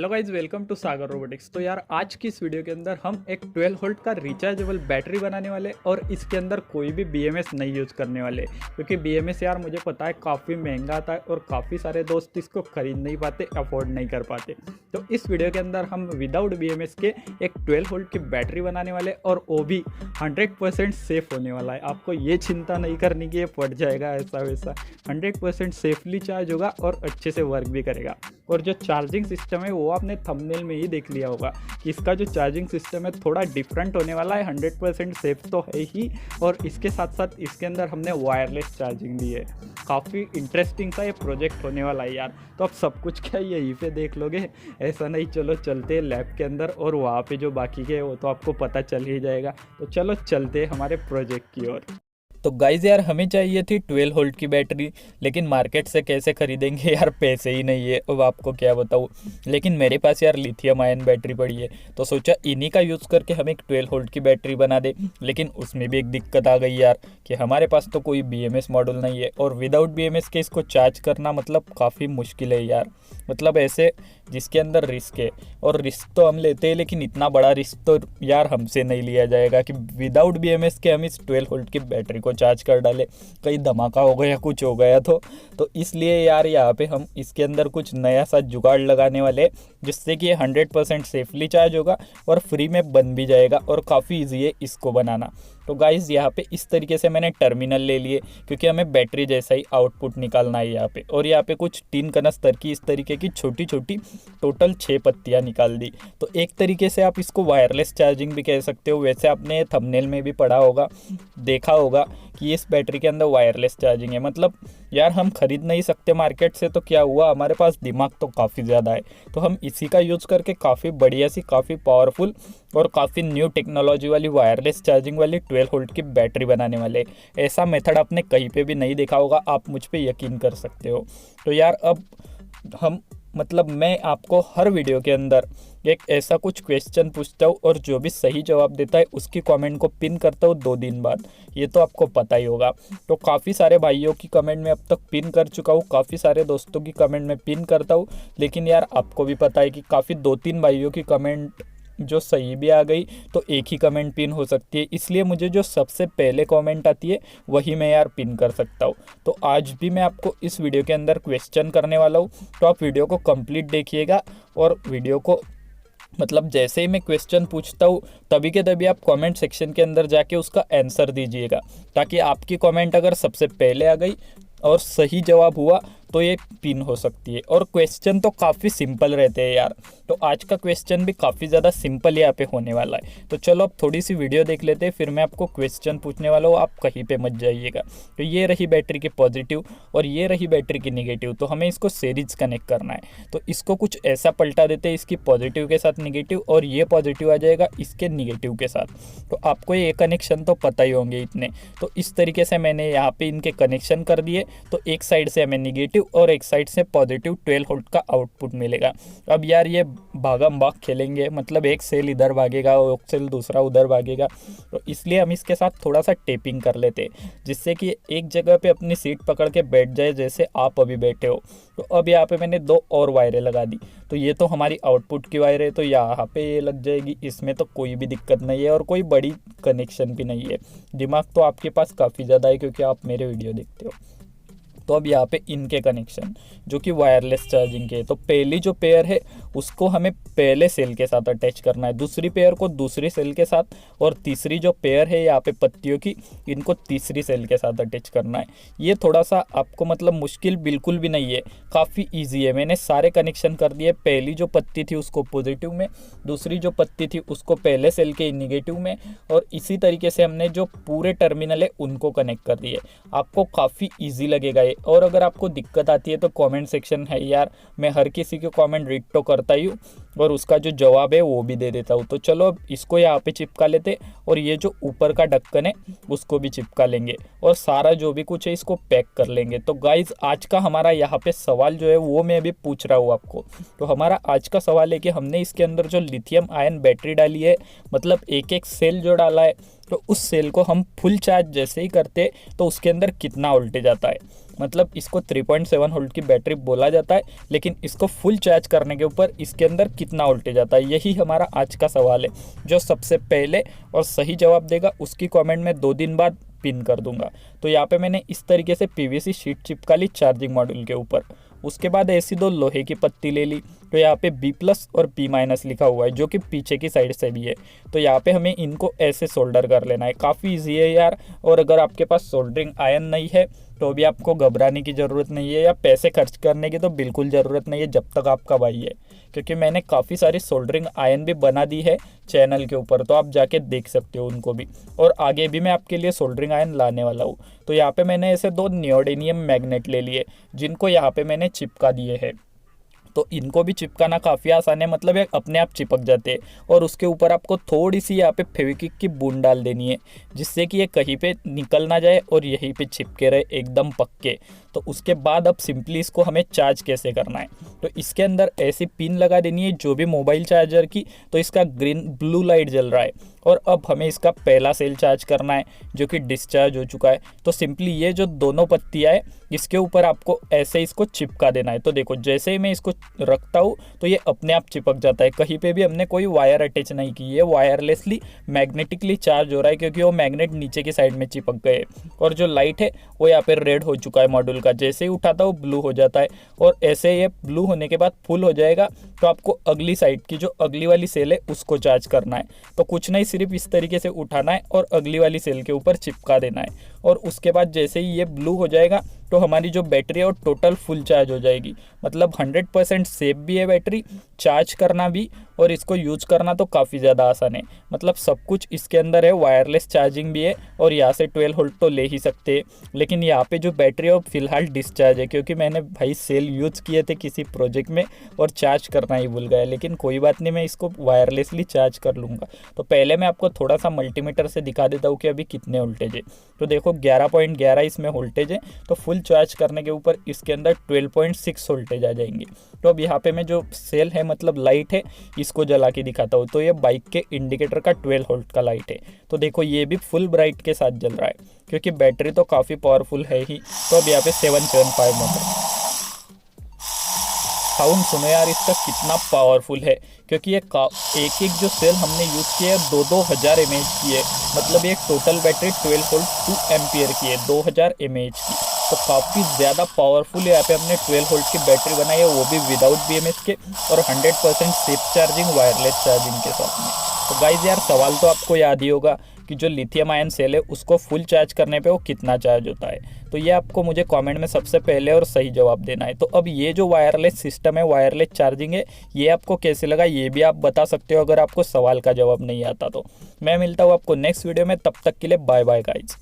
Hello guys, welcome to Sagar robotics. तो यार आज की इस वीडियो के अंदर हम एक 12 वोल्ट का रिचार्जेबल बैटरी बनाने वाले और इसके अंदर कोई भी BMS नहीं यूज़ करने वाले, क्योंकि BMS यार मुझे पता है काफ़ी महंगा आता है और काफ़ी सारे दोस्त इसको खरीद नहीं पाते, अफोर्ड नहीं कर पाते। तो इस वीडियो के अंदर हम विदाउट BMS के एक 12 वोल्ट की बैटरी बनाने वाले और वो भी 100% सेफ होने वाला है। आपको ये चिंता नहीं करनी कि ये फट जाएगा ऐसा वैसा, 100% सेफली चार्ज होगा और अच्छे से वर्क भी करेगा। और जो चार्जिंग सिस्टम है वो आपने थंबनेल में ही देख लिया होगा कि इसका जो चार्जिंग सिस्टम है थोड़ा डिफरेंट होने वाला है। 100% सेफ तो है ही, और इसके साथ साथ इसके अंदर हमने वायरलेस चार्जिंग दी है। काफ़ी इंटरेस्टिंग सा ये प्रोजेक्ट होने वाला है यार। तो आप सब कुछ क्या यहीं पे देख लोगे, ऐसा नहीं। चलो चलते हैं लैब के अंदर और वहाँ पे जो बाकी के वो तो आपको पता चल ही जाएगा। तो चलो चलते हैं हमारे प्रोजेक्ट की ओर। तो गाइज यार हमें चाहिए थी 12 वोल्ट की बैटरी, लेकिन मार्केट से कैसे खरीदेंगे यार, पैसे ही नहीं है। अब आपको क्या बताऊँ, लेकिन मेरे पास यार लिथियम आयन बैटरी पड़ी है, तो सोचा इन्हीं का यूज़ करके हम एक 12 वोल्ट की बैटरी बना दे। लेकिन उसमें भी एक दिक्कत आ गई यार कि हमारे पास तो कोई BMS मॉडल नहीं है, और विदाउट BMS के इसको चार्ज करना मतलब काफ़ी मुश्किल है यार। मतलब ऐसे जिसके अंदर रिस्क है, और रिस्क तो हम लेते हैं, लेकिन इतना बड़ा रिस्क तो यार हमसे नहीं लिया जाएगा कि विदाउट BMS के हम इस 12 वोल्ट की बैटरी को चार्ज कर डाले, कहीं धमाका हो गया कुछ हो गया तो इसलिए यार यहाँ पे हम इसके अंदर कुछ नया सा जुगाड़ लगाने वाले, जिससे कि ये 100% सेफली चार्ज होगा और फ्री में बन भी जाएगा, और काफ़ी ईजी है इसको बनाना। तो गाइज़ यहाँ पे इस तरीके से मैंने टर्मिनल ले लिए, क्योंकि हमें बैटरी जैसा ही आउटपुट निकालना है यहाँ पे। और यहाँ पे कुछ 3 कनस्तर की इस तरीके की छोटी छोटी टोटल 6 पत्तियाँ निकाल दी। तो एक तरीके से आप इसको वायरलेस चार्जिंग भी कह सकते हो। वैसे आपने थंबनेल में भी पढ़ा होगा, देखा होगा कि इस बैटरी के अंदर वायरलेस चार्जिंग है। मतलब यार हम खरीद नहीं सकते मार्केट से, तो क्या हुआ, हमारे पास दिमाग तो काफ़ी ज़्यादा है, तो हम इसी का यूज़ करके काफ़ी बढ़िया सी, काफ़ी पावरफुल और काफ़ी न्यू टेक्नोलॉजी वाली वायरलेस चार्जिंग वाली 12 वोल्ट की बैटरी बनाने वाले। ऐसा मेथड आपने कहीं पे भी नहीं देखा होगा, आप मुझ पे यकीन कर सकते हो। तो यार अब हम मैं आपको हर वीडियो के अंदर एक ऐसा कुछ क्वेश्चन पूछता हूँ, और जो भी सही जवाब देता है उसकी कमेंट को पिन करता हूँ 2 दिन बाद। ये तो आपको पता ही होगा। तो काफ़ी सारे भाइयों की कमेंट में अब तक पिन कर चुका हूँ, काफ़ी सारे दोस्तों की कमेंट में पिन करता हूँ, लेकिन यार आपको भी पता है कि काफ़ी 2-3 भाइयों की कमेंट जो सही भी आ गई तो एक ही कमेंट पिन हो सकती है। इसलिए मुझे जो सबसे पहले कमेंट आती है वही मैं यार पिन कर सकता हूँ। तो आज भी मैं आपको इस वीडियो के अंदर क्वेश्चन करने वाला हूँ, तो आप वीडियो को कंप्लीट देखिएगा, और वीडियो को जैसे ही मैं क्वेश्चन पूछता हूँ तभी के तभी आप कमेंट सेक्शन के अंदर जाके उसका आंसर दीजिएगा, ताकि आपकी कमेंट अगर सबसे पहले आ गई और सही जवाब हुआ तो ये पिन हो सकती है। और क्वेश्चन तो काफ़ी सिंपल रहते हैं यार, तो आज का क्वेश्चन भी काफ़ी ज़्यादा सिंपल यहाँ पे होने वाला है। तो चलो अब थोड़ी सी वीडियो देख लेते हैं, फिर मैं आपको क्वेश्चन पूछने वाला हूँ, आप कहीं पे मत जाइएगा। तो ये रही बैटरी की पॉजिटिव और ये रही बैटरी की निगेटिव, तो हमें इसको सीरीज कनेक्ट करना है। तो इसको कुछ ऐसा पलटा देते हैं, इसकी पॉजिटिव के साथ निगेटिव, और ये पॉजिटिव आ जाएगा इसके निगेटिव के साथ। तो आपको ये कनेक्शन तो पता ही होंगे इतने। तो इस तरीके से मैंने यहाँ पे इनके कनेक्शन कर दिए। तो एक साइड से हमें निगेटिव और एक साइड से पॉजिटिव 12 वोल्ट का आउटपुट मिलेगा। अब यार ये भागम भाग खेलेंगे, मतलब एक सेल इधर भागेगा और एक सेल दूसरा उधर भागेगा, तो इसलिए हम इसके साथ थोड़ा सा टेपिंग कर लेते हैं, जिससे कि एक जगह पे अपनी सीट पकड़ के बैठ जाए, जैसे आप अभी बैठे हो। तो अब यहाँ पे मैंने 2 और वायरें लगा दी। तो ये तो हमारी आउटपुट की वायर है, तो यहाँ पे ये लग जाएगी, इसमें तो कोई भी दिक्कत नहीं है, और कोई बड़ी कनेक्शन भी नहीं है। दिमाग तो आपके पास काफ़ी ज़्यादा है, क्योंकि आप मेरे वीडियो देखते हो। तो अब यहाँ पे इनके कनेक्शन जो कि वायरलेस चार्जिंग के, तो पहली जो पेयर है उसको हमें पहले सेल के साथ अटैच करना है, दूसरी पेयर को दूसरी सेल के साथ, और तीसरी जो पेयर है यहाँ पे पत्तियों की, इनको तीसरी सेल के साथ अटैच करना है। ये थोड़ा सा आपको मुश्किल बिल्कुल भी नहीं है, काफ़ी ईजी है। मैंने सारे कनेक्शन कर दिए। पहली जो पत्ती थी उसको पॉजिटिव में, दूसरी जो पत्ती थी उसको पहले सेल के निगेटिव में, और इसी तरीके से हमने जो पूरे टर्मिनल है उनको कनेक्ट कर दिए। आपको काफ़ी ईजी लगेगा ये। और अगर आपको दिक्कत आती है तो कमेंट सेक्शन है यार, मैं हर किसी के कमेंट रीड तो करता ही हूँ, और उसका जो जवाब है वो भी दे देता हूँ। तो चलो अब इसको यहाँ पे चिपका लेते, और ये जो ऊपर का ढक्कन है उसको भी चिपका लेंगे, और सारा जो भी कुछ है इसको पैक कर लेंगे। तो गाइज आज का हमारा यहाँ पे सवाल जो है वो मैं अभी पूछ रहा हूँ आपको। तो हमारा आज का सवाल है कि हमने इसके अंदर जो लिथियम आयन बैटरी डाली है, एक एक सेल जो डाला है, तो उस सेल को हम फुल चार्ज जैसे ही करते तो उसके अंदर कितना वोल्टेज आता है। मतलब इसको 3.7 वोल्ट की बैटरी बोला जाता है, लेकिन इसको फुल चार्ज करने के ऊपर इसके अंदर कितना वोल्टेज आता है, यही हमारा आज का सवाल है। जो सबसे पहले और सही जवाब देगा उसकी कमेंट में 2 दिन बाद पिन कर दूंगा। तो यहाँ पे मैंने इस तरीके से पीवीसी शीट चिपका ली चार्जिंग मॉड्यूल के ऊपर। उसके बाद ऐसी 2 लोहे की पत्ती ले ली। तो यहाँ पे B+ और B- लिखा हुआ है, जो कि पीछे की साइड से भी है। तो यहाँ पे हमें इनको ऐसे सोल्डर कर लेना है। काफ़ी ईजी है यार। और अगर आपके पास सोल्डरिंग आयरन नहीं है तो भी आपको घबराने की ज़रूरत नहीं है, या पैसे खर्च करने की तो बिल्कुल ज़रूरत नहीं है जब तक आपका भाई है, क्योंकि मैंने काफ़ी सारी सोल्डरिंग आयरन भी बना दी है चैनल के ऊपर, तो आप जाके देख सकते हो उनको भी। और आगे भी मैं आपके लिए सोल्डरिंग आयरन लाने वाला हूँ। तो यहाँ पे मैंने ऐसे 2 नियोडेनियम मैग्नेट ले लिए, जिनको यहाँ पे मैंने चिपका दिए हैं। तो इनको भी चिपकाना काफ़ी आसान है, मतलब ये अपने आप चिपक जाते हैं। और उसके ऊपर आपको थोड़ी सी यहाँ पे फेविक्विक की बूंद डाल देनी है, जिससे कि ये कहीं पे निकल ना जाए और यहीं पे चिपके रहे एकदम पक्के। तो उसके बाद अब सिंपली इसको हमें चार्ज कैसे करना है, तो इसके अंदर ऐसी पिन लगा देनी है जो भी मोबाइल चार्जर की। तो इसका ग्रीन ब्लू लाइट जल रहा है, और अब हमें इसका पहला सेल चार्ज करना है जो कि डिस्चार्ज हो चुका है। तो सिंपली ये जो दोनों पत्तियाँ है इसके ऊपर आपको ऐसे इसको चिपका देना है। तो देखो जैसे ही मैं इसको रखता हूँ तो ये अपने आप चिपक जाता है, कहीं पे भी हमने कोई वायर अटैच नहीं की है, वायरलेसली मैग्नेटिकली चार्ज हो रहा है, क्योंकि वो मैग्नेट नीचे की साइड में चिपक गए। और जो लाइट है वो यहाँ पे रेड हो चुका है मॉड्यूल का, जैसे ही उठाता हूँ ब्लू हो जाता है। और ऐसे ये ब्लू होने के बाद फुल हो जाएगा तो आपको अगली साइड की जो अगली वाली सेल है उसको चार्ज करना है। तो कुछ नहीं, सिर्फ इस तरीके से उठाना है और अगली वाली सेल के ऊपर चिपका देना है। और उसके बाद जैसे ही ये ब्लू हो जाएगा तो हमारी जो बैटरी है वो टोटल फुल चार्ज हो जाएगी। मतलब 100% सेफ भी है बैटरी, चार्ज करना भी, और इसको यूज करना तो काफ़ी ज़्यादा आसान है। मतलब सब कुछ इसके अंदर है, वायरलेस चार्जिंग भी है, और यहाँ से 12 वोल्ट तो ले ही सकते हैं। लेकिन यहाँ पे जो बैटरी है वो फिलहाल डिस्चार्ज है, क्योंकि मैंने भाई सेल यूज़ किए थे किसी प्रोजेक्ट में और चार्ज करना ही भूल गया। लेकिन कोई बात नहीं, मैं इसको वायरलेसली चार्ज कर लूँगा। तो पहले मैं आपको थोड़ा सा मल्टीमीटर से दिखा देता हूँ कि अभी कितने वोल्टेज है। तो देखो 11.11 इसमें वोल्टेज है। तो फुल चार्ज करने के ऊपर इसके अंदर 12.6 वोल्टेज आ जाएंगे। तो अब यहाँ पे मैं जो सेल है मतलब लाइट है इसको जला के दिखाता हूँ। तो ये बाइक के इंडिकेटर का 12 वोल्ट का लाइट है। तो देखो ये भी फुल ब्राइट के साथ जल रहा है, क्योंकि बैटरी तो काफ़ी पावरफुल है ही। तो अब यहाँ पे 775 नंबर साउंड सुनो यार इसका कितना पावरफुल है, क्योंकि ये एक एक जो सेल हमने यूज़ किया है 2-2 हज़ार mAh की है। मतलब ये टोटल बैटरी 12 वोल्ट 2 एम्पियर की है, 2000 mAh की। तो काफ़ी ज़्यादा पावरफुल यहाँ पे हमने 12 वोल्ट की बैटरी बनाई है, वो भी विदाउट BMS के, और 100% सेफ चार्जिंग वायरलेस चार्जिंग के साथ में। तो गाइज यार सवाल तो आपको याद ही होगा कि जो लिथियम आयन सेल है उसको फुल चार्ज करने पे वो कितना चार्ज होता है। तो ये आपको मुझे कमेंट में सबसे पहले और सही जवाब देना है। तो अब ये जो वायरलेस सिस्टम है, वायरलेस चार्जिंग है, ये आपको कैसे लगा ये भी आप बता सकते हो अगर आपको सवाल का जवाब नहीं आता तो। मैं मिलता हूँ आपको नेक्स्ट वीडियो में, तब तक के लिए बाय बाय गाइज।